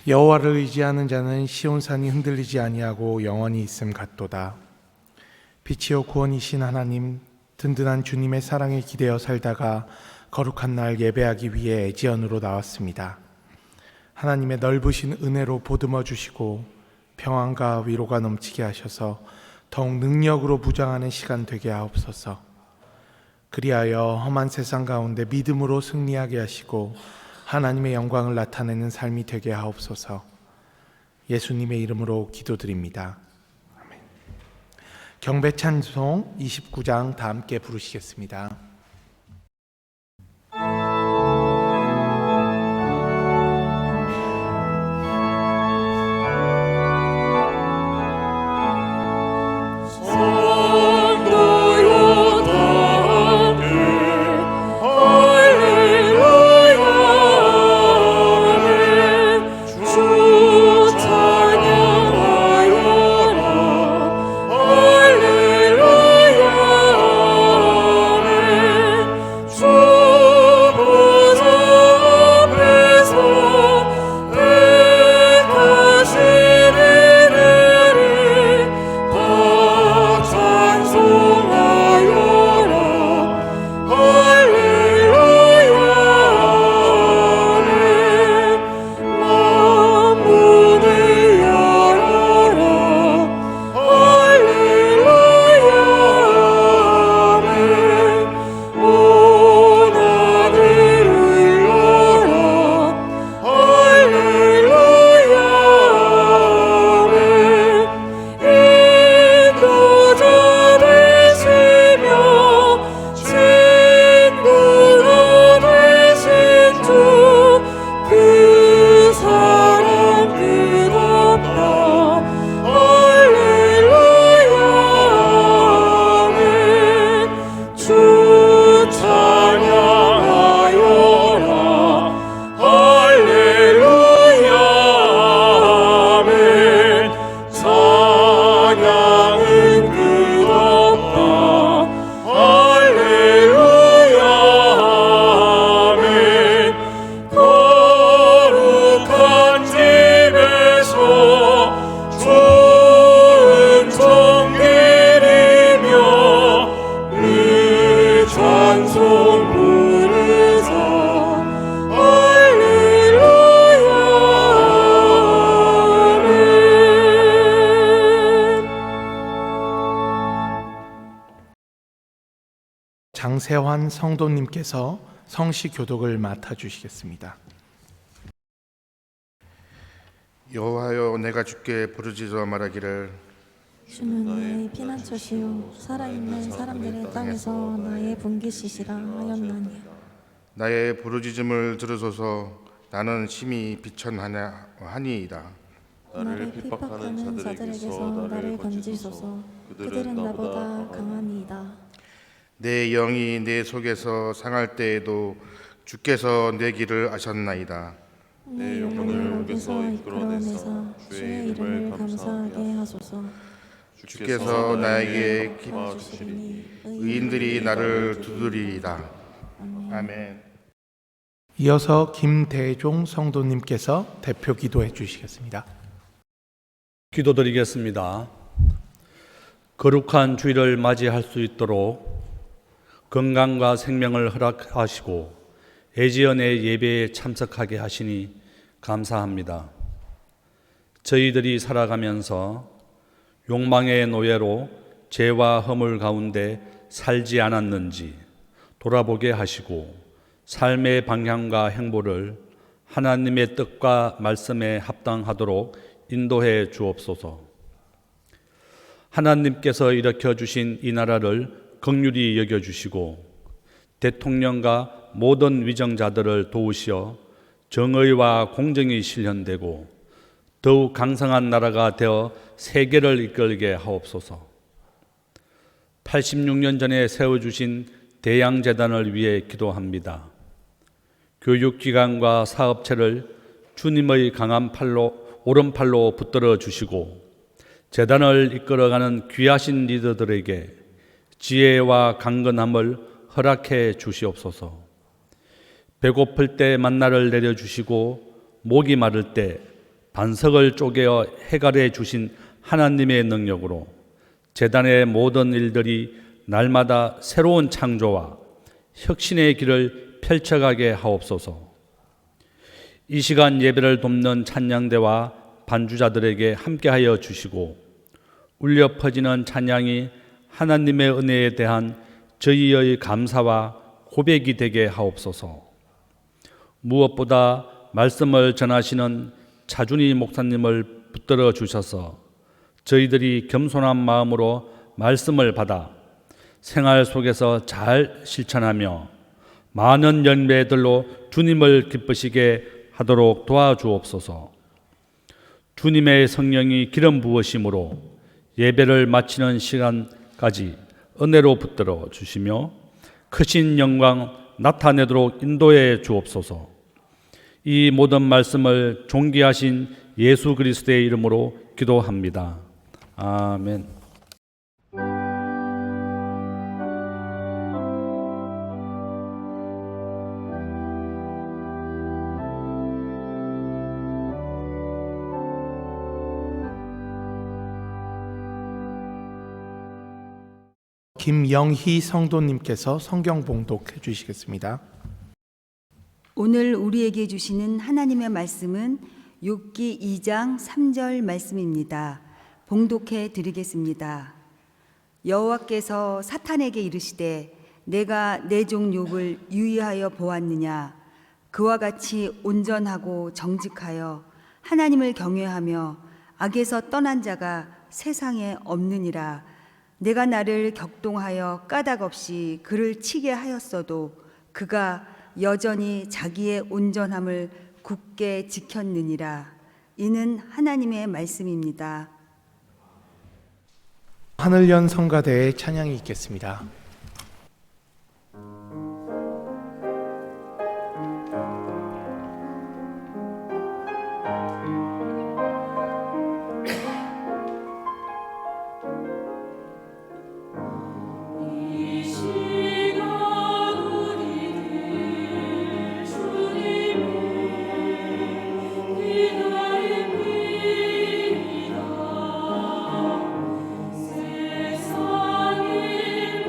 여호와를 의지하는 자는 시온산이 흔들리지 아니하고 영원히 있음 같도다. 빛이요 구원이신 하나님, 든든한 주님의 사랑에 기대어 살다가 거룩한 날 예배하기 위해 에지연으로 나왔습니다. 하나님의 넓으신 은혜로 보듬어 주시고 평안과 위로가 넘치게 하셔서 더욱 능력으로 무장하는 시간 되게 하옵소서. 그리하여 험한 세상 가운데 믿음으로 승리하게 하시고 하나님의 영광을 나타내는 삶이 되게 하옵소서. 예수님의 이름으로 기도드립니다. 아멘. 경배 찬송 29장 다 함께 부르시겠습니다. 장세환 성도님께서 성시 교독을 맡아주시겠습니다. 여호와여, 내가 주께 부르짖어 말하기를 주는 나의 피난처시요 살아있는 사람들의 땅에서 나의 분깃이시라 하였나니. 나의 부르짖음을 들으소서. 나는 심히 비천하니이다. 나를 핍박하는 자들에게서 나를 건지소서. 그들은 나보다 강하니이다. 내 영이 내 속에서 상할 때에도 주께서 내 길을 아셨나이다. 내 영혼을 목에서 이끌어내사 주의 이름을 감사하게 하소서. 주께서 나에게 도와주시니 의인들이 나를 두드리이다. 아멘. 이어서 김대종 성도님께서 대표 기도해 주시겠습니다. 기도드리겠습니다. 거룩한 주일을 맞이할 수 있도록 건강과 생명을 허락하시고 에지연의 예배에 참석하게 하시니 감사합니다. 저희들이 살아가면서 욕망의 노예로 죄와 허물 가운데 살지 않았는지 돌아보게 하시고 삶의 방향과 행보를 하나님의 뜻과 말씀에 합당하도록 인도해 주옵소서. 하나님께서 일으켜 주신 이 나라를 긍휼히 여겨주시고 대통령과 모든 위정자들을 도우시어 정의와 공정이 실현되고 더욱 강성한 나라가 되어 세계를 이끌게 하옵소서. 86년 전에 세워주신 대양재단을 위해 기도합니다. 교육기관과 사업체를 주님의 강한 팔로 오른팔로 붙들어 주시고 재단을 이끌어가는 귀하신 리더들에게 지혜와 강건함을 허락해 주시옵소서. 배고플 때 만나를 내려주시고 목이 마를 때 반석을 쪼개어 해갈해 주신 하나님의 능력으로 제단의 모든 일들이 날마다 새로운 창조와 혁신의 길을 펼쳐가게 하옵소서. 이 시간 예배를 돕는 찬양대와 반주자들에게 함께하여 주시고 울려 퍼지는 찬양이 하나님의 은혜에 대한 저희의 감사와 고백이 되게 하옵소서. 무엇보다 말씀을 전하시는 차준희 목사님을 붙들어 주셔서 저희들이 겸손한 마음으로 말씀을 받아 생활 속에서 잘 실천하며 많은 열매들로 주님을 기쁘시게 하도록 도와주옵소서. 주님의 성령이 기름 부으심으로 예배를 마치는 시간까지 은혜로 붙들어 주시며 크신 영광 나타내도록 인도해 주옵소서. 이 모든 말씀을 존귀하신 예수 그리스도의 이름으로 기도합니다. 아멘. 김영희 성도님께서 성경 봉독해 주시겠습니다. 오늘 우리에게 주시는 하나님의 말씀은 욥기 2장 3절 말씀입니다. 봉독해 드리겠습니다. 여호와께서 사탄에게 이르시되 내가 내 종 욥을 유의하여 보았느냐. 그와 같이 온전하고 정직하여 하나님을 경외하며 악에서 떠난 자가 세상에 없느니라. 내가 나를 격동하여 까닭 없이 그를 치게 하였어도 그가 여전히 자기의 온전함을 굳게 지켰느니라. 이는 하나님의 말씀입니다. 하늘연 성가대의 찬양이 있겠습니다. 세상의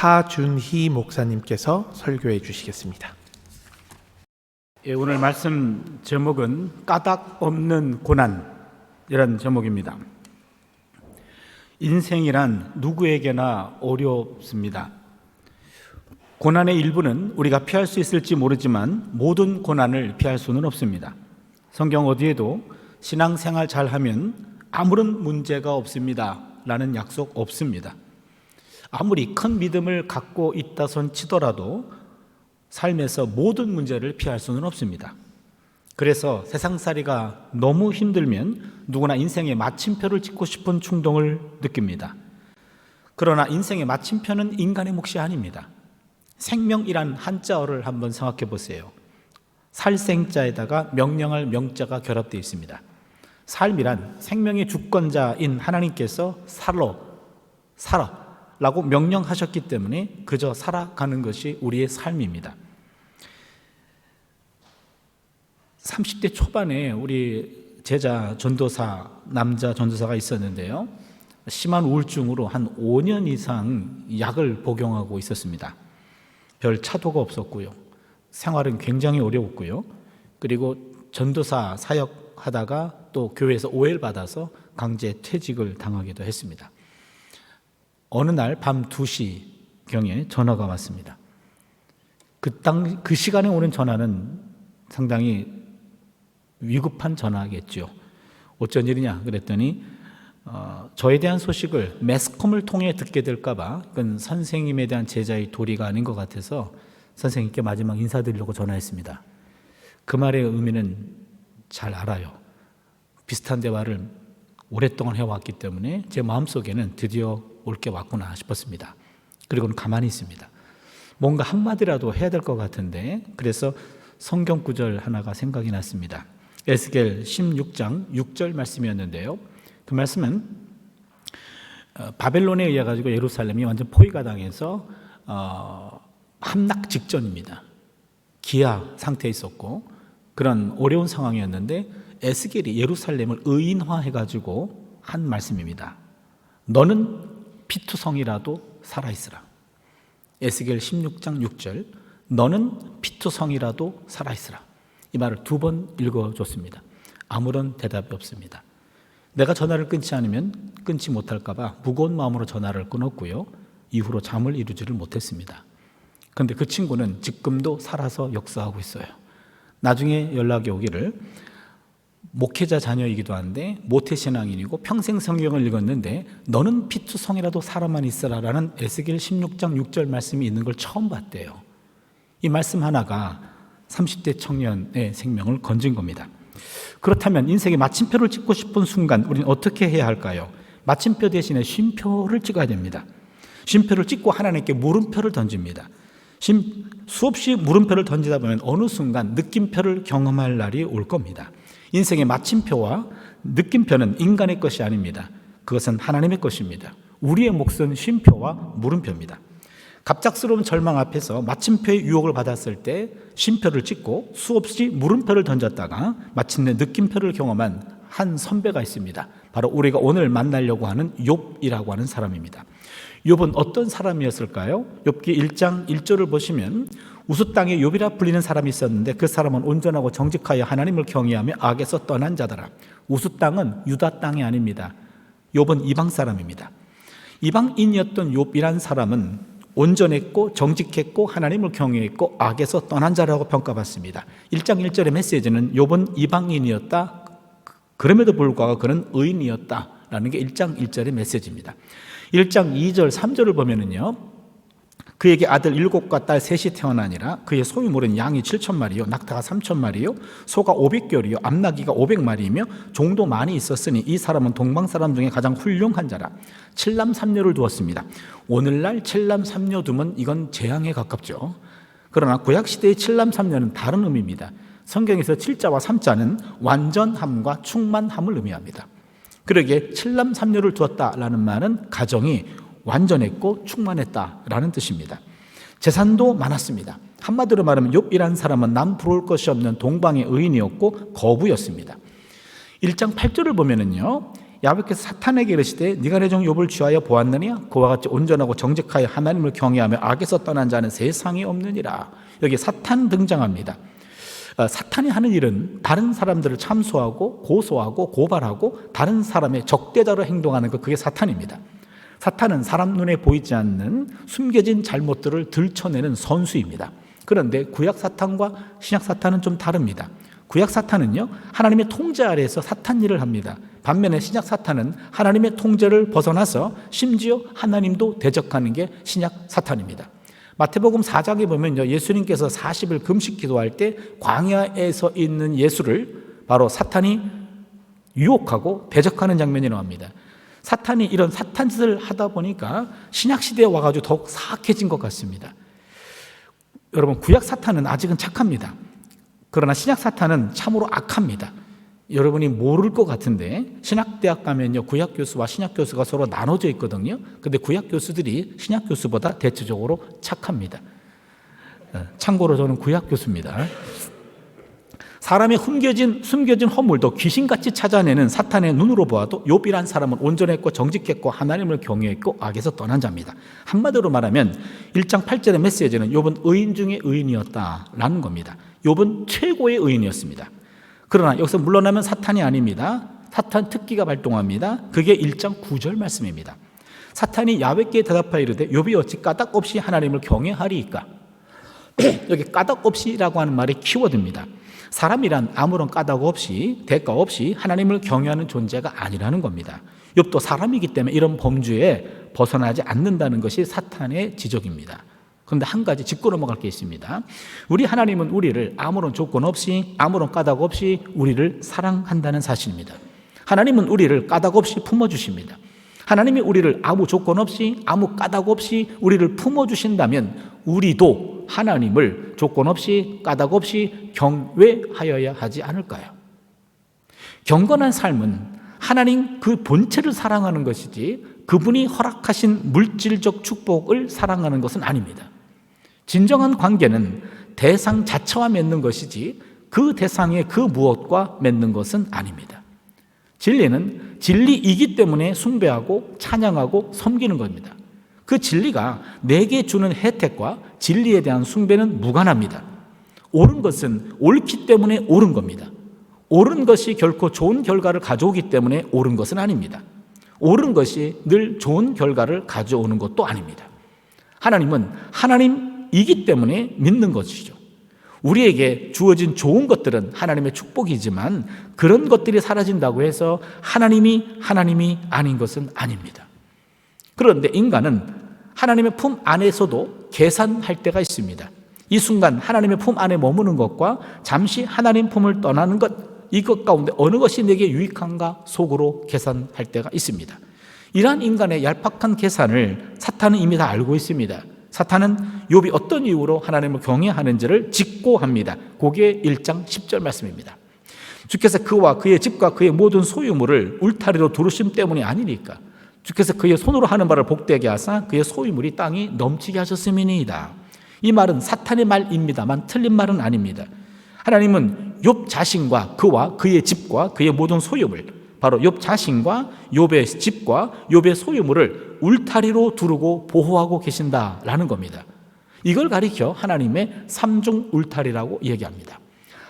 하준희 목사님께서 설교해 주시겠습니다. 예, 오늘 말씀 제목은 까닭 없는 고난이라는 제목입니다. 인생이란 누구에게나 어렵습니다. 고난의 일부는 우리가 피할 수 있을지 모르지만 모든 고난을 피할 수는 없습니다. 성경 어디에도 신앙생활 잘하면 아무런 문제가 없습니다 라는 약속 없습니다. 아무리 큰 믿음을 갖고 있다 손 치더라도 삶에서 모든 문제를 피할 수는 없습니다. 그래서 세상살이가 너무 힘들면 누구나 인생의 마침표를 찍고 싶은 충동을 느낍니다. 그러나 인생의 마침표는 인간의 몫이 아닙니다. 생명이란 한자어를 한번 생각해 보세요. 살생자에다가 명령할 명자가 결합되어 있습니다. 삶이란 생명의 주권자인 하나님께서 살아라고 명령하셨기 때문에 그저 살아가는 것이 우리의 삶입니다. 30대 초반에 우리 제자 전도사, 남자 전도사가 있었는데요. 심한 우울증으로 한 5년 이상 약을 복용하고 있었습니다. 별 차도가 없었고요. 생활은 굉장히 어려웠고요. 그리고 전도사 사역하다가 또 교회에서 오해를 받아서 강제 퇴직을 당하기도 했습니다. 어느 날 밤 2시경에 전화가 왔습니다. 그 시간에 오는 전화는 상당히 위급한 전화겠죠. 어쩐 일이냐 그랬더니 저에 대한 소식을 매스컴을 통해 듣게 될까 봐 그건 선생님에 대한 제자의 도리가 아닌 것 같아서 선생님께 마지막 인사드리려고 전화했습니다. 그 말의 의미는 잘 알아요. 비슷한 대화를 오랫동안 해왔기 때문에 제 마음속에는 드디어 올 게 왔구나 싶었습니다. 그리고는 가만히 있습니다. 뭔가 한마디라도 해야 될 것 같은데 그래서 성경 구절 하나가 생각이 났습니다. 에스겔 16장 6절 말씀이었는데요. 그 말씀은 바벨론에 의해 가지고 예루살렘이 완전 포위가 당해서 함락 직전입니다. 기아 상태에 있었고 그런 어려운 상황이었는데 에스겔이 예루살렘을 의인화해 가지고 한 말씀입니다. 너는 피투성이라도 살아있으라. 에스겔 16장 6절 너는 피투성이라도 살아있으라. 이 말을 2번 읽어줬습니다. 아무런 대답이 없습니다. 내가 전화를 끊지 않으면 끊지 못할까 봐 무거운 마음으로 전화를 끊었고요. 이후로 잠을 이루지를 못했습니다. 그런데 그 친구는 지금도 살아서 역사하고 있어요. 나중에 연락이 오기를 목회자 자녀이기도 한데 모태신앙인이고 평생 성경을 읽었는데 너는 피투성이라도 살아만 있으라 라는 에스겔 16장 6절 말씀이 있는 걸 처음 봤대요. 이 말씀 하나가 30대 청년의 생명을 건진 겁니다. 그렇다면 인생의 마침표를 찍고 싶은 순간 우리는 어떻게 해야 할까요? 마침표 대신에 쉼표를 찍어야 됩니다. 쉼표를 찍고 하나님께 물음표를 던집니다. 수없이 물음표를 던지다 보면 어느 순간 느낌표를 경험할 날이 올 겁니다. 인생의 마침표와 느낌표는 인간의 것이 아닙니다. 그것은 하나님의 것입니다. 우리의 몫은 쉼표와 물음표입니다. 갑작스러운 절망 앞에서 마침표의 유혹을 받았을 때 쉼표를 찍고 수없이 물음표를 던졌다가 마침내 느낌표를 경험한 한 선배가 있습니다. 바로 우리가 오늘 만나려고 하는 욥이라고 하는 사람입니다. 욥은 어떤 사람이었을까요? 욥기 1장 1절을 보시면 우스 땅에 욥이라 불리는 사람이 있었는데 그 사람은 온전하고 정직하여 하나님을 경외하며 악에서 떠난 자더라. 우스 땅은 유다 땅이 아닙니다. 욥은 이방 사람입니다. 이방인이었던 욥이란 사람은 온전했고 정직했고 하나님을 경외했고 악에서 떠난 자라고 평가받습니다. 1장 1절의 메시지는 욥은 이방인이었다. 그럼에도 불구하고 그는 의인이었다라는 게 1장 1절의 메시지입니다. 1장 2절 3절을 보면은요. 그에게 아들 7과 딸 3이 태어나니라. 그의 소유물은 양이 7,000마리요 낙타가 3,000마리요 소가 500결이요 암나귀가 500마리이며 종도 많이 있었으니 이 사람은 동방 사람 중에 가장 훌륭한 자라. 7남 3녀를 두었습니다. 오늘날 7남 3녀 두면 이건 재앙에 가깝죠. 그러나 구약시대의 7남 3녀는 다른 의미입니다. 성경에서 7자와 3자는 완전함과 충만함을 의미합니다. 그러기에 7남 3녀를 두었다라는 말은 가정이 완전했고 충만했다라는 뜻입니다. 재산도 많았습니다. 한마디로 말하면 욥이라는 사람은 남 부러울 것이 없는 동방의 의인이었고 거부였습니다. 1장 8절을 보면은요, 야곱께서 사탄에게 이르시되 네가 내 종 욥을 취하여 보았느냐? 그와 같이 온전하고 정직하여 하나님을 경외하며 악에서 떠난 자는 세상에 없느니라. 여기 사탄 등장합니다. 사탄이 하는 일은 다른 사람들을 참소하고 고소하고 고발하고 다른 사람의 적대자로 행동하는 것, 그게 사탄입니다. 사탄은 사람 눈에 보이지 않는 숨겨진 잘못들을 들춰내는 선수입니다. 그런데 구약 사탄과 신약 사탄은 좀 다릅니다. 구약 사탄은요, 하나님의 통제 아래에서 사탄 일을 합니다. 반면에 신약 사탄은 하나님의 통제를 벗어나서 심지어 하나님도 대적하는 게 신약 사탄입니다. 마태복음 4장에 보면요, 예수님께서 40일 금식 기도할 때 광야에서 있는 예수를 바로 사탄이 유혹하고 대적하는 장면이 나옵니다. 사탄이 이런 사탄 짓을 하다 보니까 신약 시대에 와가지고 더욱 사악해진 것 같습니다. 여러분, 구약 사탄은 아직은 착합니다. 그러나 신약 사탄은 참으로 악합니다. 여러분이 모를 것 같은데 신학대학 가면요, 구약 교수와 신약 교수가 서로 나눠져 있거든요. 근데 구약 교수들이 신약 교수보다 대체적으로 착합니다. 참고로 저는 구약 교수입니다. 사람의 숨겨진 허물도 귀신같이 찾아내는 사탄의 눈으로 보아도 욥이란 사람은 온전했고 정직했고 하나님을 경외했고 악에서 떠난 자입니다. 한마디로 말하면 1장 8절의 메시지는 욥은 의인 중에 의인이었다라는 겁니다. 욥은 최고의 의인이었습니다. 그러나 여기서 물러나면 사탄이 아닙니다. 사탄 특기가 발동합니다. 그게 1장 9절 말씀입니다. 사탄이 야훼께 대답하여 이르되 욥이 어찌 까닭 없이 하나님을 경외하리이까. 여기 까닭 없이라고 하는 말이 키워드입니다. 사람이란 아무런 까닭 없이 대가 없이 하나님을 경외하는 존재가 아니라는 겁니다. 욥도 사람이기 때문에 이런 범주에 벗어나지 않는다는 것이 사탄의 지적입니다. 그런데 한 가지 짚고 넘어갈 게 있습니다. 우리 하나님은 우리를 아무런 조건 없이 아무런 까닭 없이 우리를 사랑한다는 사실입니다. 하나님은 우리를 까닭 없이 품어주십니다. 하나님이 우리를 아무 조건 없이 아무 까닭 없이 우리를 품어주신다면 우리도 하나님을 조건 없이 까닭 없이 경외하여야 하지 않을까요? 경건한 삶은 하나님 그 본체를 사랑하는 것이지 그분이 허락하신 물질적 축복을 사랑하는 것은 아닙니다. 진정한 관계는 대상 자체와 맺는 것이지 그 대상의 그 무엇과 맺는 것은 아닙니다. 진리는 진리이기 때문에 숭배하고 찬양하고 섬기는 겁니다. 그 진리가 내게 주는 혜택과 진리에 대한 숭배는 무관합니다. 옳은 것은 옳기 때문에 옳은 겁니다. 옳은 것이 결코 좋은 결과를 가져오기 때문에 옳은 것은 아닙니다. 옳은 것이 늘 좋은 결과를 가져오는 것도 아닙니다. 하나님은 하나님이기 때문에 믿는 것이죠. 우리에게 주어진 좋은 것들은 하나님의 축복이지만 그런 것들이 사라진다고 해서 하나님이 아닌 것은 아닙니다. 그런데 인간은 하나님의 품 안에서도 계산할 때가 있습니다. 이 순간 하나님의 품 안에 머무는 것과 잠시 하나님 품을 떠나는 것, 이것 가운데 어느 것이 내게 유익한가 속으로 계산할 때가 있습니다. 이러한 인간의 얄팍한 계산을 사탄은 이미 다 알고 있습니다. 사탄은 욥이 어떤 이유로 하나님을 경외하는지를 직고합니다. 그게 1장 10절 말씀입니다. 주께서 그와 그의 집과 그의 모든 소유물을 울타리로 두르심 때문이 아니니까 주께서 그의 손으로 하는 바를 복되게 하사 그의 소유물이 땅이 넘치게 하셨음이니이다. 이 말은 사탄의 말입니다만 틀린 말은 아닙니다. 하나님은 욥 자신과 그와 그의 집과 그의 모든 소유물, 바로 욥 자신과 욥의 집과 욥의 소유물을 울타리로 두르고 보호하고 계신다라는 겁니다. 이걸 가리켜 하나님의 삼중 울타리라고 얘기합니다.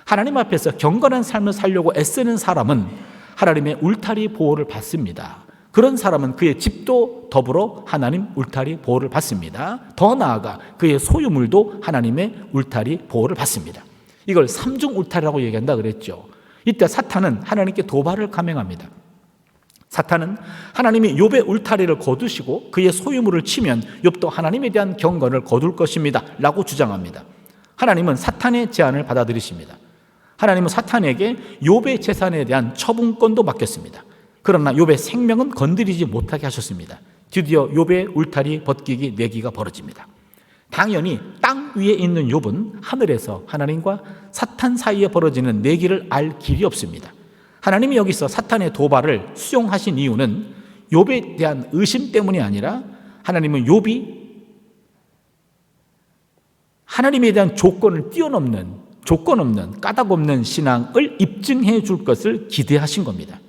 하나님 앞에서 경건한 삶을 살려고 애쓰는 사람은 하나님의 울타리 보호를 받습니다. 그런 사람은 그의 집도 더불어 하나님 울타리 보호를 받습니다. 더 나아가 그의 소유물도 하나님의 울타리 보호를 받습니다. 이걸 삼중 울타리라고 얘기한다 그랬죠. 이때 사탄은 하나님께 도발을 감행합니다. 사탄은 하나님이 욥의 울타리를 거두시고 그의 소유물을 치면 욥도 하나님에 대한 경건을 거둘 것입니다 라고 주장합니다. 하나님은 사탄의 제안을 받아들이십니다. 하나님은 사탄에게 욥의 재산에 대한 처분권도 맡겼습니다. 그러나 욥의 생명은 건드리지 못하게 하셨습니다. 드디어 욥의 울타리 벗기기 내기가 벌어집니다. 당연히 땅 위에 있는 욥은 하늘에서 하나님과 사탄 사이에 벌어지는 내기를 알 길이 없습니다. 하나님이 여기서 사탄의 도발을 수용하신 이유는 욥에 대한 의심 때문이 아니라 하나님은 욥이 하나님에 대한 조건을 뛰어넘는 조건 없는 까닭 없는 신앙을 입증해 줄 것을 기대하신 겁니다.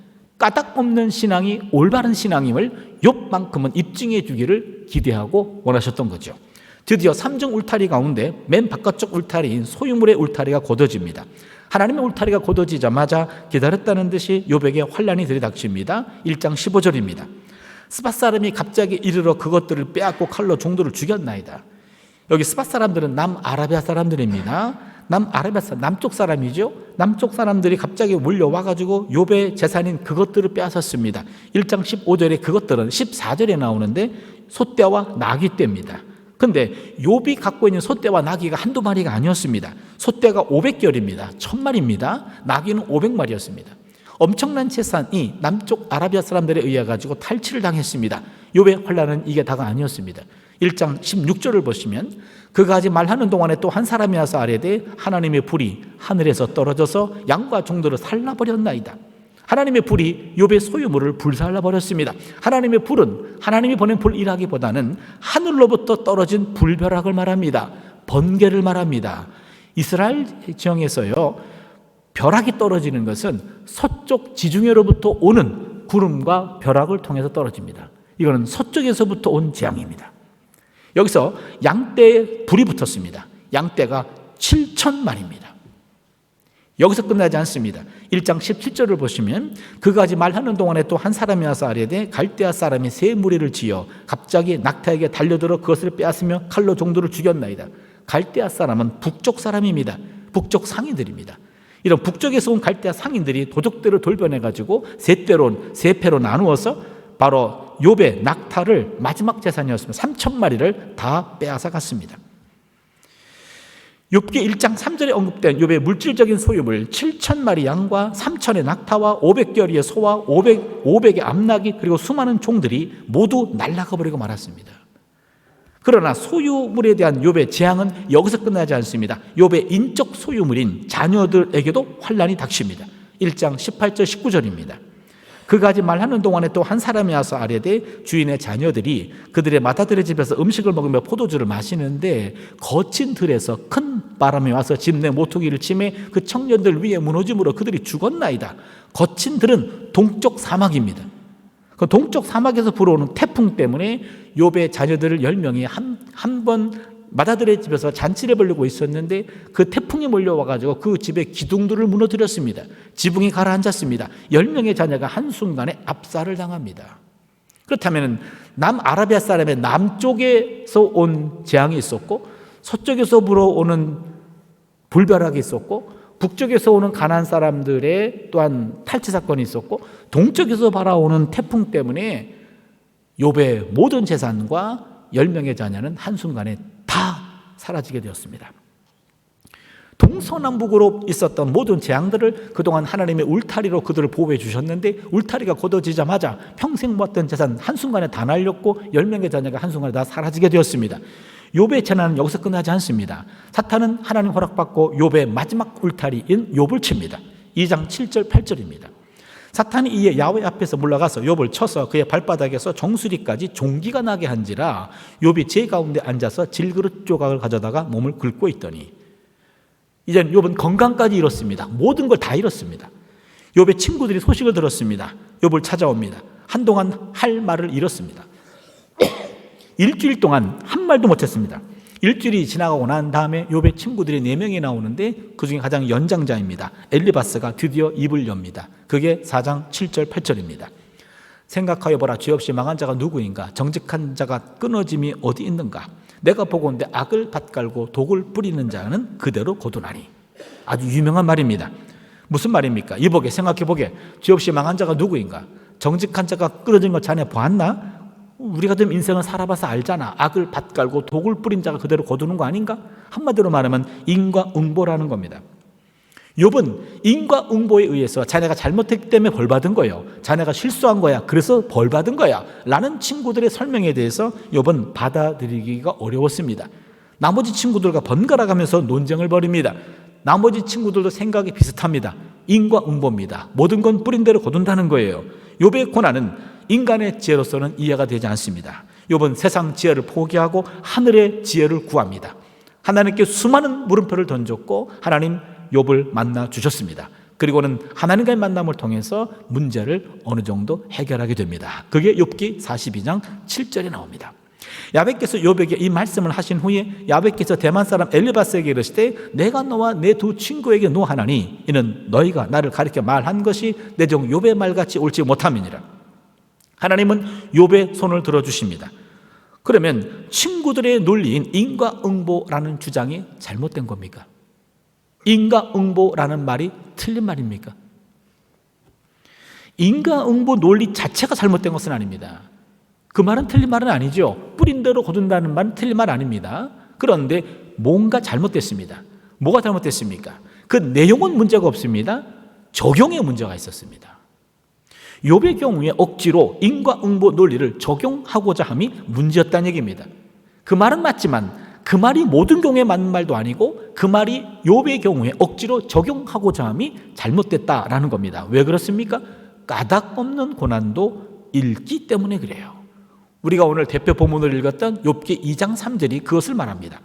까닭 없는 신앙이 올바른 신앙임을 욥만큼은 입증해 주기를 기대하고 원하셨던 거죠. 드디어 3중 울타리 가운데 맨 바깥쪽 울타리인 소유물의 울타리가 곧어집니다. 하나님의 울타리가 곧어지자마자 기다렸다는 듯이 욥에게 환란이 들이닥칩니다. 1장 15절입니다. 스밧 사람이 갑자기 이르러 그것들을 빼앗고 칼로 종들을 죽였나이다. 여기 스밧 사람들은 남아라비아 사람들입니다. 남아라비아 사람, 남쪽 사람이죠. 남쪽 사람들이 갑자기 몰려와가지고 욥의 재산인 그것들을 빼앗았습니다. 1장 15절에 그것들은 14절에 나오는데 소떼와 나귀 떼입니다. 근데 욥이 갖고 있는 소떼와 나귀가 한두 마리가 아니었습니다. 소떼가 500결입니다. 1000마리입니다. 나귀는 500마리였습니다. 엄청난 재산이 남쪽 아라비아 사람들에 의해 가지고 탈취를 당했습니다. 욥의 환란은 이게 다가 아니었습니다. 1장 16절을 보시면 그가 아직 말하는 동안에 또 한 사람이 와서 아뢰되 하나님의 불이 하늘에서 떨어져서 양과 종들을 살라버렸나이다. 하나님의 불이 욥의 소유물을 불살라버렸습니다. 하나님의 불은 하나님이 보낸 불이라기보다는 하늘로부터 떨어진 불벼락을 말합니다. 번개를 말합니다. 이스라엘 지형에서요, 벼락이 떨어지는 것은 서쪽 지중해로부터 오는 구름과 벼락을 통해서 떨어집니다. 이거는 서쪽에서부터 온 재앙입니다. 여기서 양떼에 불이 붙었습니다. 양떼가 7,000마리입니다. 여기서 끝나지 않습니다. 1장 17절을 보시면 그가 아직 말하는 동안에 또 한 사람이 와서 아뢰되 갈대아 사람이 세 무리를 지어 갑자기 낙타에게 달려들어 그것을 빼앗으며 칼로 종들을 죽였나이다. 갈대아 사람은 북쪽 사람입니다. 북쪽 상인들입니다. 이런 북쪽에서 온 갈대아 상인들이 도적들을 돌변해가지고 세 패로 나누어서 바로 욥의 낙타를 마지막 재산이었습니다. 3,000마리를 다 빼앗아 갔습니다. 욥기 1장 3절에 언급된 욥의 물질적인 소유물 7,000마리 양과 3,000의 낙타와 500결의의 소와 500의 암나귀 그리고 수많은 종들이 모두 날아가 버리고 말았습니다. 그러나 소유물에 대한 욥의 재앙은 여기서 끝나지 않습니다. 욥의 인적 소유물인 자녀들에게도 환란이 닥칩니다. 1장 18절 19절입니다. 그가 아직 말하는 동안에 또 한 사람이 와서 아뢰되 주인의 자녀들이 그들의 맏아들의 집에서 음식을 먹으며 포도주를 마시는데 거친 들에서 큰 바람이 와서 집 내 모퉁이를 치매 그 청년들 위에 무너짐으로 그들이 죽었나이다. 거친 들은 동쪽 사막입니다. 그 동쪽 사막에서 불어오는 태풍 때문에 욥의 자녀들을 10명이 한 번 맏아들의 집에서 잔치를 벌이고 있었는데 그 태풍이 몰려와가지고 그 집의 기둥들을 무너뜨렸습니다. 지붕이 가라앉았습니다. 10명의 자녀가 한순간에 압살을 당합니다. 그렇다면 남아라비아 사람의 남쪽에서 온 재앙이 있었고 서쪽에서 불어오는 불벼락이 있었고 북쪽에서 오는 가나안 사람들의 또한 탈취 사건이 있었고 동쪽에서 발아오는 태풍 때문에 욥의 모든 재산과 10명의 자녀는 한순간에 다 사라지게 되었습니다. 동서남북으로 있었던 모든 재앙들을 그동안 하나님의 울타리로 그들을 보호해 주셨는데 울타리가 곧어지자마자 평생 모았던 재산 한순간에 다 날렸고 10명의 자녀가 한순간에 다 사라지게 되었습니다. 욥의 재난은 여기서 끝나지 않습니다. 사탄은 하나님 허락받고 욥의 마지막 울타리인 욥을 칩니다. 2장 7절 8절입니다. 사탄이 이에 야훼 앞에서 물러가서 욥을 쳐서 그의 발바닥에서 정수리까지 종기가 나게 한지라 욥이 제 가운데 앉아서 질그릇 조각을 가져다가 몸을 긁고 있더니 이제는 욥은 건강까지 잃었습니다. 모든 걸 다 잃었습니다. 욥의 친구들이 소식을 들었습니다. 욥을 찾아옵니다. 한동안 할 말을 잃었습니다. 일주일 동안 한 말도 못했습니다. 일주일이 지나가고 난 다음에 욥의 친구들이 4명이 나오는데 그중에 가장 연장자입니다. 엘리바스가 드디어 입을 엽니다. 그게 4장 7절 8절입니다. 생각하여 보라 죄 없이 망한 자가 누구인가 정직한 자가 끊어짐이 어디 있는가 내가 보건대 악을 밭갈고 독을 뿌리는 자는 그대로 거두나니. 아주 유명한 말입니다. 무슨 말입니까? 이보게 생각해보게 죄 없이 망한 자가 누구인가 정직한 자가 끊어진 것 자네 보았나? 우리가 좀 인생을 살아봐서 알잖아. 악을 밭갈고 독을 뿌린 자가 그대로 거두는 거 아닌가? 한마디로 말하면 인과응보라는 겁니다. 욥은 인과응보에 의해서 자네가 잘못했기 때문에 벌받은 거예요. 자네가 실수한 거야. 그래서 벌받은 거야. 라는 친구들의 설명에 대해서 욥은 받아들이기가 어려웠습니다. 나머지 친구들과 번갈아가면서 논쟁을 벌입니다. 나머지 친구들도 생각이 비슷합니다. 인과응보입니다. 모든 건 뿌린 대로 거둔다는 거예요. 욥의 고난은 인간의 지혜로서는 이해가 되지 않습니다. 욥은 세상 지혜를 포기하고 하늘의 지혜를 구합니다. 하나님께 수많은 물음표를 던졌고 하나님 욥을 만나 주셨습니다. 그리고는 하나님과의 만남을 통해서 문제를 어느 정도 해결하게 됩니다. 그게 욥기 42장 7절에 나옵니다. 야베께서 욥에게 이 말씀을 하신 후에 야베께서 대만 사람 엘리바스에게 이르시되 내가 너와 내 두 친구에게 노하나니 이는 너희가 나를 가리켜 말한 것이 내 종 욥의 말같이 옳지 못함이니라. 하나님은 욥의 손을 들어주십니다. 그러면 친구들의 논리인 인과응보라는 주장이 잘못된 겁니까? 인과응보라는 말이 틀린 말입니까? 인과응보 논리 자체가 잘못된 것은 아닙니다. 그 말은 틀린 말은 아니죠. 뿌린 대로 거둔다는 말은 틀린 말 아닙니다. 그런데 뭔가 잘못됐습니다. 뭐가 잘못됐습니까? 그 내용은 문제가 없습니다. 적용에 문제가 있었습니다. 욥의 경우에 억지로 인과응보 논리를 적용하고자 함이 문제였다는 얘기입니다. 그 말은 맞지만 그 말이 모든 경우에 맞는 말도 아니고 그 말이 욥의 경우에 억지로 적용하고자 함이 잘못됐다라는 겁니다. 왜 그렇습니까? 까닭 없는 고난도 있기 때문에 그래요. 우리가 오늘 대표 본문을 읽었던 욥기 2장 3절이 그것을 말합니다.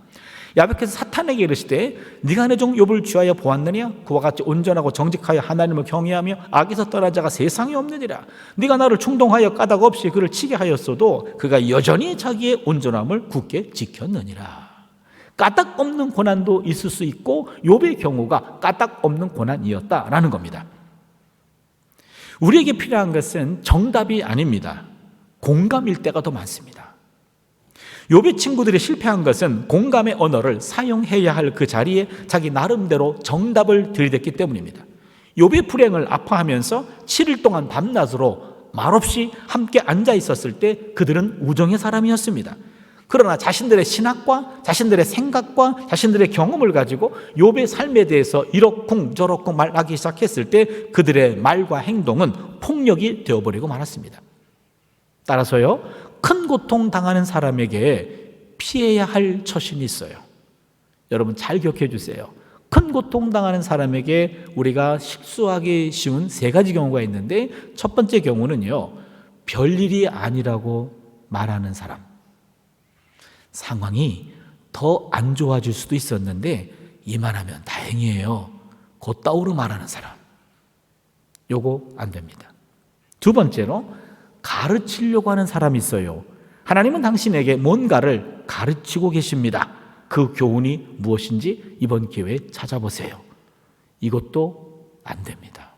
야베께서 사탄에게 이르시되 네가 내 종 욥을 취하여 보았느냐? 그와 같이 온전하고 정직하여 하나님을 경외하며 악에서 떠난 자가 세상에 없느니라. 네가 나를 충동하여 까닭 없이 그를 치게 하였어도 그가 여전히 자기의 온전함을 굳게 지켰느니라. 까닭 없는 고난도 있을 수 있고 욥의 경우가 까닭 없는 고난이었다라는 겁니다. 우리에게 필요한 것은 정답이 아닙니다. 공감일 때가 더 많습니다. 욥의 친구들이 실패한 것은 공감의 언어를 사용해야 할 그 자리에 자기 나름대로 정답을 들이댔기 때문입니다. 욥의 불행을 아파하면서 7일 동안 밤낮으로 말없이 함께 앉아 있었을 때 그들은 우정의 사람이었습니다. 그러나 자신들의 신학과 자신들의 생각과 자신들의 경험을 가지고 욥의 삶에 대해서 이러쿵 저러쿵 말하기 시작했을 때 그들의 말과 행동은 폭력이 되어버리고 말았습니다. 따라서요, 큰 고통 당하는 사람에게 피해야 할 처신이 있어요. 여러분 잘 기억해 주세요. 큰 고통 당하는 사람에게 우리가 실수하기 쉬운 3가지 경우가 있는데 첫 번째 경우는요, 별일이 아니라고 말하는 사람. 상황이 더 안 좋아질 수도 있었는데 이만하면 다행이에요. 곧다우로 말하는 사람. 요거 안 됩니다. 두 번째로 가르치려고 하는 사람이 있어요. 하나님은 당신에게 뭔가를 가르치고 계십니다. 그 교훈이 무엇인지 이번 기회에 찾아보세요. 이것도 안 됩니다.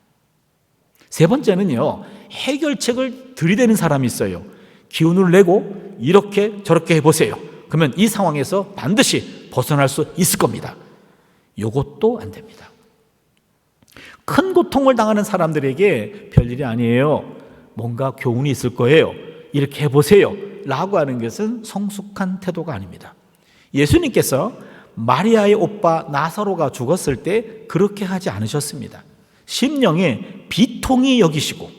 세 번째는요, 해결책을 들이대는 사람이 있어요. 기운을 내고 이렇게 저렇게 해보세요. 그러면 이 상황에서 반드시 벗어날 수 있을 겁니다. 이것도 안 됩니다. 큰 고통을 당하는 사람들에게 별일이 아니에요. 뭔가 교훈이 있을 거예요. 이렇게 해보세요. 라고 하는 것은 성숙한 태도가 아닙니다. 예수님께서 마리아의 오빠 나사로가 죽었을 때 그렇게 하지 않으셨습니다. 심령에 비통히 여기시고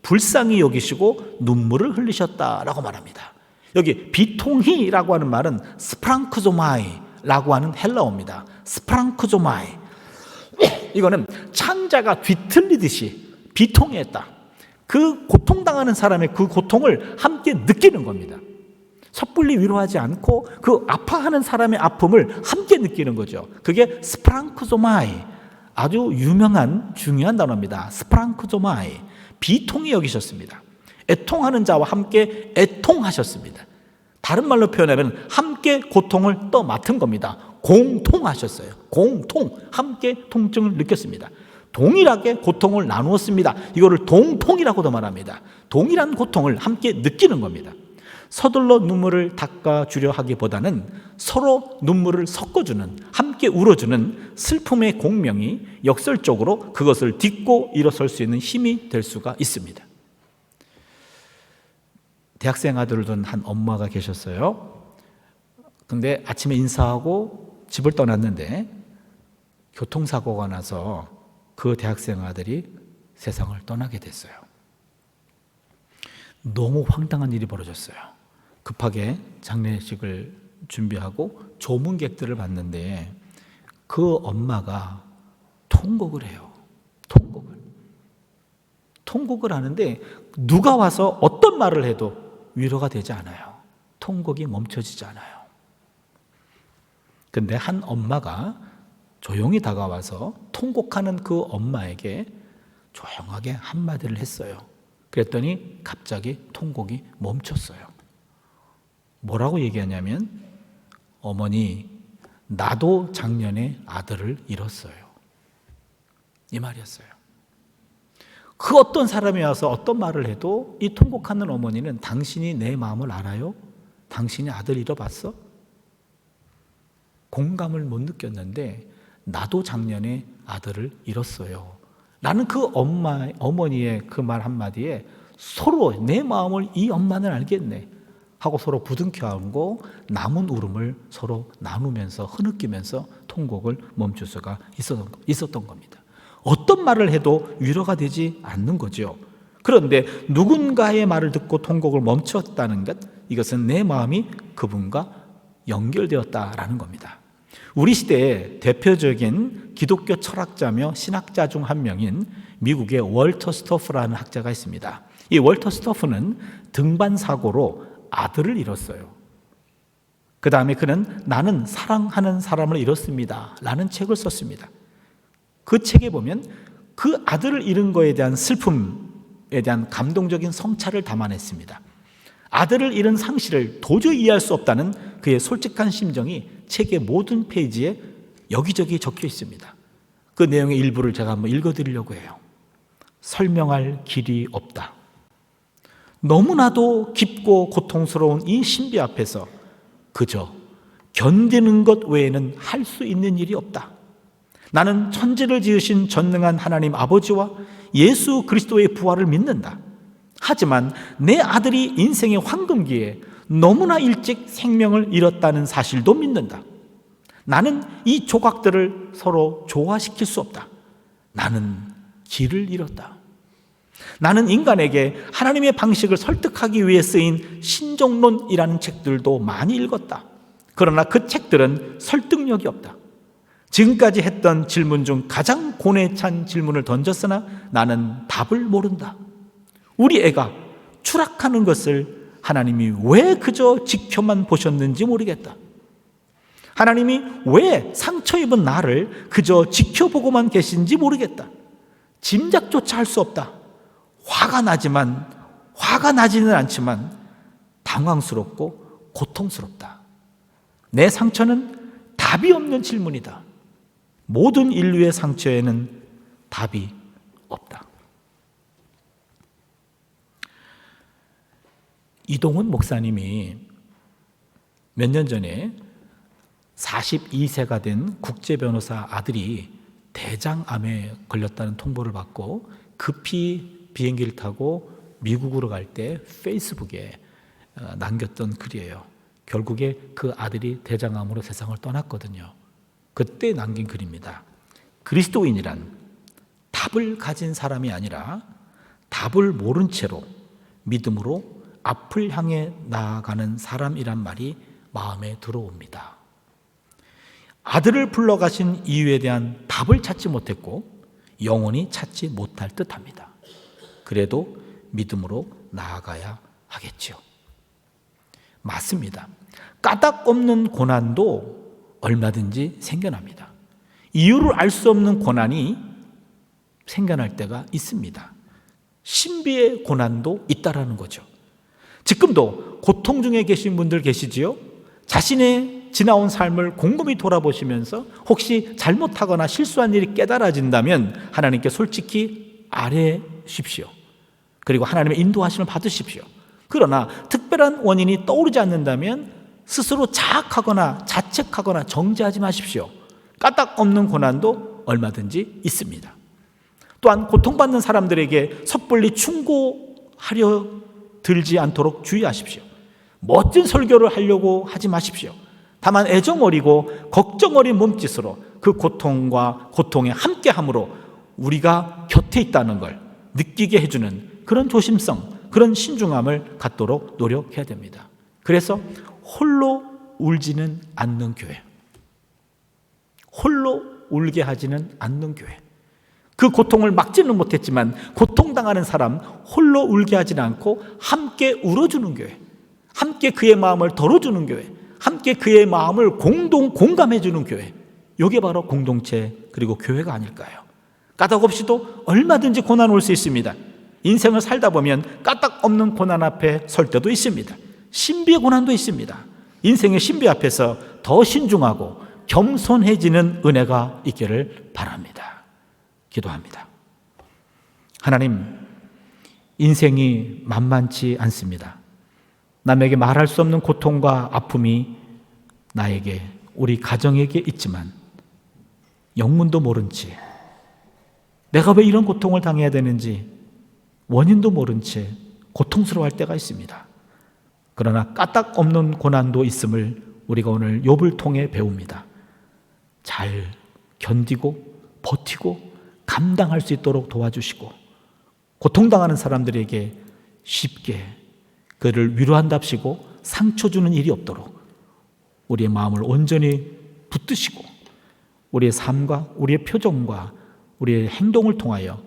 불쌍히 여기시고 눈물을 흘리셨다라고 말합니다. 여기 비통히라고 하는 말은 스프랑크조마이라고 하는 헬라어입니다. 스프랑크조마이. 이거는 창자가 뒤틀리듯이 비통했다. 그 고통당하는 사람의 그 고통을 함께 느끼는 겁니다. 섣불리 위로하지 않고 그 아파하는 사람의 아픔을 함께 느끼는 거죠. 그게 스프랑크조마이. 아주 유명한 중요한 단어입니다. 스프랑크조마이. 비통히 여기셨습니다. 애통하는 자와 함께 애통하셨습니다. 다른 말로 표현하면 함께 고통을 떠맡은 겁니다. 공통하셨어요. 공통, 함께 통증을 느꼈습니다. 동일하게 고통을 나누었습니다. 이거를 동통이라고도 말합니다. 동일한 고통을 함께 느끼는 겁니다. 서둘러 눈물을 닦아주려 하기보다는 서로 눈물을 섞어주는, 함께 울어주는 슬픔의 공명이 역설적으로 그것을 딛고 일어설 수 있는 힘이 될 수가 있습니다. 대학생 아들을 둔 한 엄마가 계셨어요. 근데 아침에 인사하고 집을 떠났는데 교통사고가 나서 그 대학생 아들이 세상을 떠나게 됐어요. 너무 황당한 일이 벌어졌어요. 급하게 장례식을 준비하고 조문객들을 봤는데 그 엄마가 통곡을 해요. 통곡을 하는데 누가 와서 어떤 말을 해도 위로가 되지 않아요. 통곡이 멈춰지지 않아요. 근데 한 엄마가 조용히 다가와서 통곡하는 그 엄마에게 조용하게 한마디를 했어요. 그랬더니 갑자기 통곡이 멈췄어요. 뭐라고 얘기하냐면, 어머니, 나도 작년에 아들을 잃었어요. 이 말이었어요. 그 어떤 사람이 와서 어떤 말을 해도 이 통곡하는 어머니는, 당신이 내 마음을 알아요? 당신이 아들 잃어봤어? 공감을 못 느꼈는데 나도 작년에 아들을 잃었어요 라는 그 어머니의 그 말 한마디에 서로 내 마음을 이 엄마는 알겠네 하고 서로 부둥켜 안고 남은 울음을 서로 나누면서 흐느끼면서 통곡을 멈출 수가 있었던 겁니다. 어떤 말을 해도 위로가 되지 않는 거죠. 그런데 누군가의 말을 듣고 통곡을 멈췄다는 것, 이것은 내 마음이 그분과 연결되었다라는 겁니다. 우리 시대의 대표적인 기독교 철학자며 신학자 중 한 명인 미국의 월터 스토프라는 학자가 있습니다. 이 월터 스토프는 등반 사고로 아들을 잃었어요. 그 다음에 그는 나는 사랑하는 사람을 잃었습니다 라는 책을 썼습니다. 그 책에 보면 그 아들을 잃은 거에 대한 슬픔에 대한 감동적인 성찰을 담아냈습니다. 아들을 잃은 상실을 도저히 이해할 수 없다는 그의 솔직한 심정이 책의 모든 페이지에 여기저기 적혀 있습니다. 그 내용의 일부를 제가 한번 읽어드리려고 해요. 설명할 길이 없다. 너무나도 깊고 고통스러운 이 신비 앞에서 그저 견디는 것 외에는 할 수 있는 일이 없다. 나는 천지를 지으신 전능한 하나님 아버지와 예수 그리스도의 부활을 믿는다. 하지만 내 아들이 인생의 황금기에 너무나 일찍 생명을 잃었다는 사실도 믿는다. 나는 이 조각들을 서로 조화시킬 수 없다. 나는 길을 잃었다. 나는 인간에게 하나님의 방식을 설득하기 위해 쓰인 신종론이라는 책들도 많이 읽었다. 그러나 그 책들은 설득력이 없다. 지금까지 했던 질문 중 가장 고뇌 찬 질문을 던졌으나 나는 답을 모른다. 우리 애가 추락하는 것을 하나님이 왜 그저 지켜만 보셨는지 모르겠다. 하나님이 왜 상처 입은 나를 그저 지켜보고만 계신지 모르겠다. 짐작조차 할 수 없다. 화가 나지는 않지만 당황스럽고 고통스럽다. 내 상처는 답이 없는 질문이다. 모든 인류의 상처에는 답이 없다. 이동훈 목사님이 몇 년 전에 42세가 된 국제 변호사 아들이 대장암에 걸렸다는 통보를 받고 급히 비행기를 타고 미국으로 갈 때 페이스북에 남겼던 글이에요. 결국에 그 아들이 대장암으로 세상을 떠났거든요. 그때 남긴 글입니다. 그리스도인이란 답을 가진 사람이 아니라 답을 모른 채로 믿음으로 앞을 향해 나아가는 사람이란 말이 마음에 들어옵니다. 아들을 불러가신 이유에 대한 답을 찾지 못했고 영원히 찾지 못할 듯합니다. 그래도 믿음으로 나아가야 하겠지요. 맞습니다. 까닭 없는 고난도 얼마든지 생겨납니다. 이유를 알 수 없는 고난이 생겨날 때가 있습니다. 신비의 고난도 있다라는 거죠. 지금도 고통 중에 계신 분들 계시지요? 자신의 지나온 삶을 곰곰이 돌아보시면서 혹시 잘못하거나 실수한 일이 깨달아진다면 하나님께 솔직히 아뢰십시오. 그리고 하나님의 인도하심을 받으십시오. 그러나 특별한 원인이 떠오르지 않는다면 스스로 자학하거나 자책하거나 정죄하지 마십시오. 까닭 없는 고난도 얼마든지 있습니다. 또한 고통받는 사람들에게 섣불리 충고하려 들지 않도록 주의하십시오. 멋진 설교를 하려고 하지 마십시오. 다만 애정 어리고 걱정 어린 몸짓으로 그 고통에 함께함으로 우리가 곁에 있다는 걸 느끼게 해주는 그런 조심성, 그런 신중함을 갖도록 노력해야 됩니다. 그래서 홀로 울지는 않는 교회, 홀로 울게 하지는 않는 교회, 그 고통을 막지는 못했지만 고통당하는 사람 홀로 울게 하지는 않고 함께 울어주는 교회, 함께 그의 마음을 덜어주는 교회, 함께 그의 마음을 공동 공감해주는 교회, 이게 바로 공동체 그리고 교회가 아닐까요? 까닭 없이도 얼마든지 고난 올 수 있습니다. 인생을 살다 보면 까딱 없는 고난 앞에 설 때도 있습니다. 신비의 고난도 있습니다. 인생의 신비 앞에서 더 신중하고 겸손해지는 은혜가 있기를 바랍니다. 기도합니다. 하나님, 인생이 만만치 않습니다. 남에게 말할 수 없는 고통과 아픔이 나에게, 우리 가정에게 있지만 영문도 모른 채, 내가 왜 이런 고통을 당해야 되는지 원인도 모른 채 고통스러워할 때가 있습니다. 그러나 까딱 없는 고난도 있음을 우리가 오늘 욥을 통해 배웁니다. 잘 견디고 버티고 감당할 수 있도록 도와주시고, 고통당하는 사람들에게 쉽게 그를 위로한답시고 상처 주는 일이 없도록 우리의 마음을 온전히 붙드시고, 우리의 삶과 우리의 표정과 우리의 행동을 통하여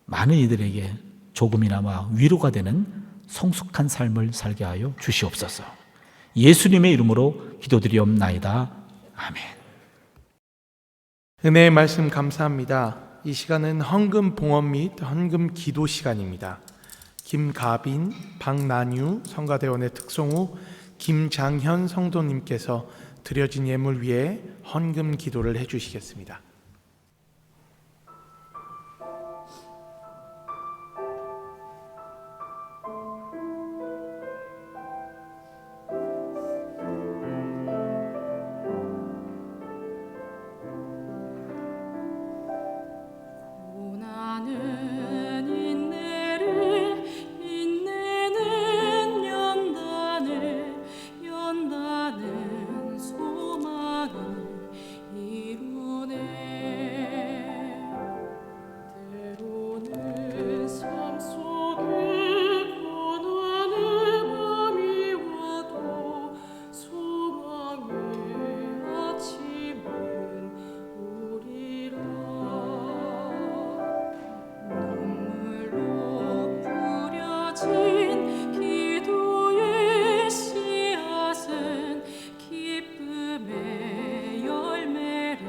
많은 이들에게 조금이나마 위로가 되는 성숙한 삶을 살게 하여 주시옵소서. 예수님의 이름으로 기도드리옵나이다. 아멘. 은혜의 말씀 감사합니다. 이 시간은 헌금 봉헌 및 헌금 기도 시간입니다. 김가빈, 박난유 성가대원의 특송후 김장현 성도님께서 드려진 예물 위에 헌금 기도를 해주시겠습니다. 고난은 인내를, 인내는 연단은 소망을 이루네. 때로는 삶 속에 고난의 밤이 와도 소망의 아침은 오리라. 눈물로 뿌려진 기도의 씨앗은 기쁨의 열매를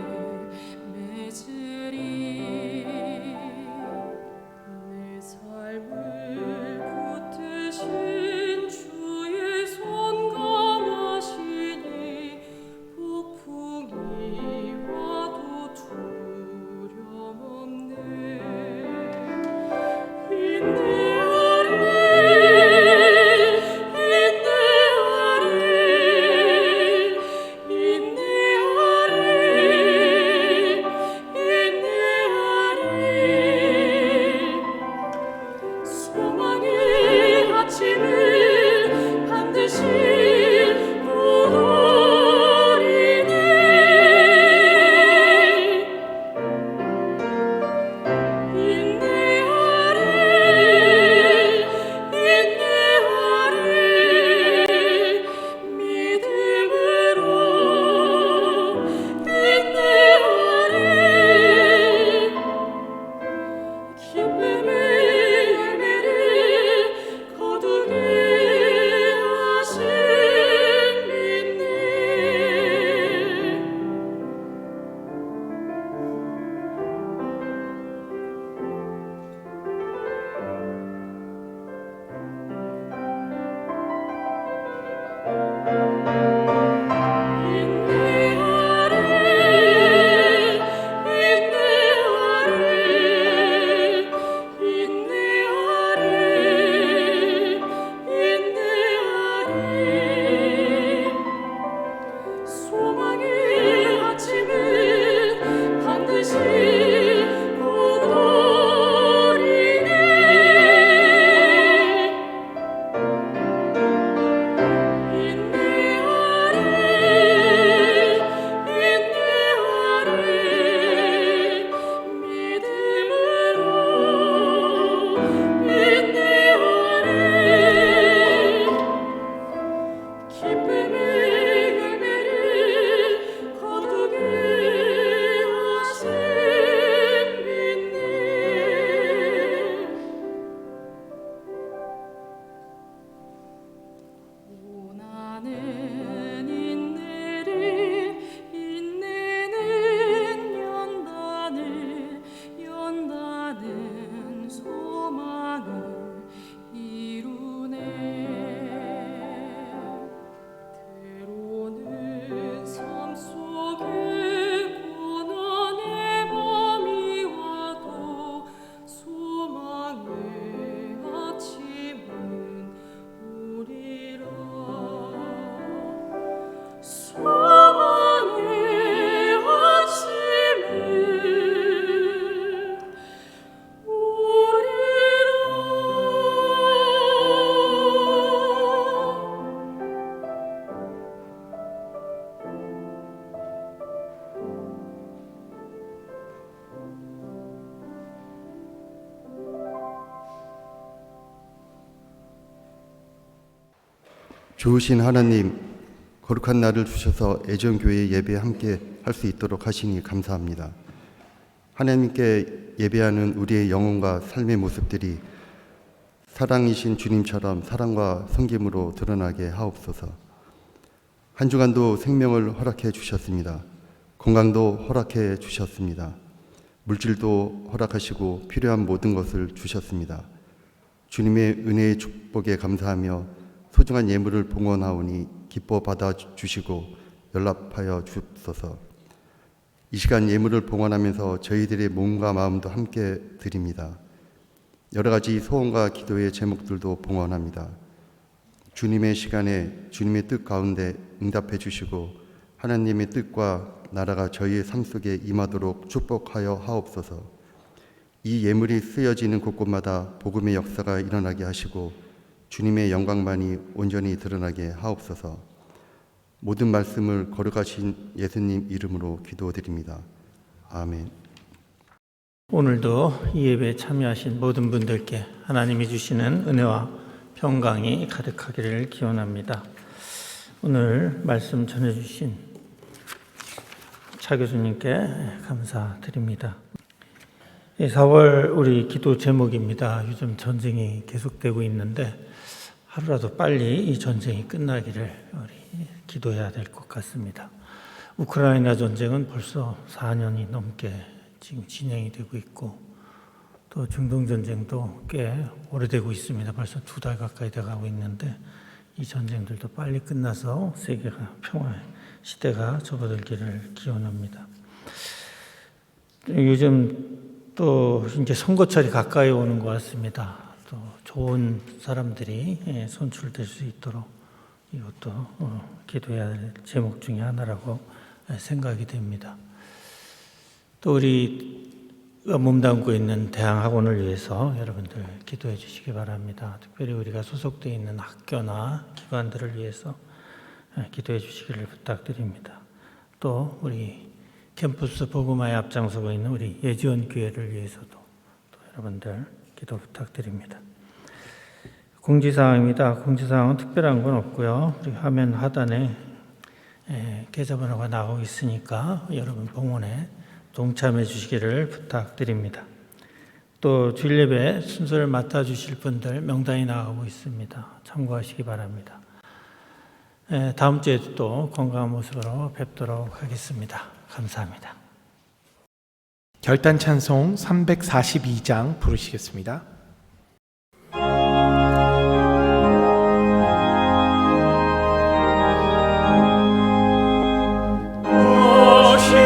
맺으리. 내 삶을 붙드신 주의 손 강하시니 폭풍이 와도 두려움 없네. 소망의 아침을 반드시 보리니. 인내하리, 좋으신 하나님, 거룩한 날을 주셔서 애정교회 예배 함께 할 수 있도록 하시니 감사합니다. 하나님께 예배하는 우리의 영혼과 삶의 모습들이 사랑이신 주님처럼 사랑과 섬김으로 드러나게 하옵소서. 한 주간도 생명을 허락해 주셨습니다. 건강도 허락해 주셨습니다. 물질도 허락하시고 필요한 모든 것을 주셨습니다. 주님의 은혜의 축복에 감사하며 소중한 예물을 봉헌하오니 기뻐 받아주시고 연락하여 주옵소서. 이 시간 예물을 봉헌하면서 저희들의 몸과 마음도 함께 드립니다. 여러 가지 소원과 기도의 제목들도 봉헌합니다. 주님의 시간에 주님의 뜻 가운데 응답해 주시고 하나님의 뜻과 나라가 저희의 삶 속에 임하도록 축복하여 하옵소서. 이 예물이 쓰여지는 곳곳마다 복음의 역사가 일어나게 하시고 주님의 영광만이 온전히 드러나게 하옵소서. 모든 말씀을 거룩하신 예수님 이름으로 기도드립니다. 아멘. 오늘도 이 예배에 참여하신 모든 분들께 하나님이 주시는 은혜와 평강이 가득하기를 기원합니다. 오늘 말씀 전해주신 차 교수님께 감사드립니다. 4월 우리 기도 제목입니다. 요즘 전쟁이 계속되고 있는데 하루라도 빨리 이 전쟁이 끝나기를 우리 기도해야 될 것 같습니다. 우크라이나 전쟁은 벌써 4년이 넘게 지금 진행이 되고 있고 또 중동 전쟁도 꽤 오래되고 있습니다. 벌써 2달 가까이 돼가고 있는데 이 전쟁들도 빨리 끝나서 세계가 평화의 시대가 접어들기를 기원합니다. 요즘 또 이제 선거철이 가까이 오는 것 같습니다. 또 좋은 사람들이 선출될 수 있도록 이것도 기도해야 할 제목 중에 하나라고 생각이 됩니다. 또 우리가 몸담고 있는 대항학원을 위해서 여러분들 기도해 주시기 바랍니다. 특별히 우리가 소속되어 있는 학교나 기관들을 위해서 기도해 주시기를 부탁드립니다. 또 우리 캠퍼스 복음화에 앞장서고 있는 우리 예지원 교회를 위해서도 또 여러분들 기도 부탁드립니다. 공지사항입니다. 공지사항은 특별한 건 없고요. 우리 화면 하단에 계좌번호가 나오고 있으니까 여러분 봉헌에 동참해 주시기를 부탁드립니다. 또 주일 예배 순서를 맡아주실 분들 명단이 나가고 있습니다. 참고하시기 바랍니다. 다음 주에도 또 건강한 모습으로 뵙도록 하겠습니다. 감사합니다. 결단 찬송 342장 부르시겠습니다. 주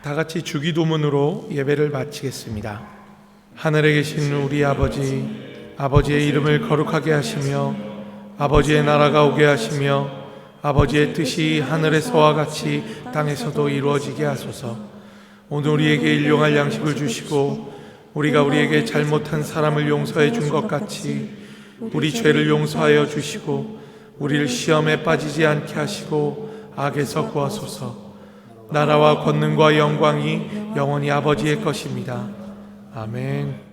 다 같이 주기도문으로 예배를 마치겠습니다. 하늘에 계신 우리 아버지, 아버지의 이름을 거룩하게 하시며 아버지의 나라가 오게 하시며 아버지의 뜻이 하늘에서와 같이 땅에서도 이루어지게 하소서. 오늘 우리에게 일용할 양식을 주시고 우리가 우리에게 잘못한 사람을 용서해 준 것 같이 우리 죄를 용서하여 주시고 우리를 시험에 빠지지 않게 하시고 악에서 구하소서. 나라와 권능과 영광이 영원히 아버지의 것입니다. 아멘.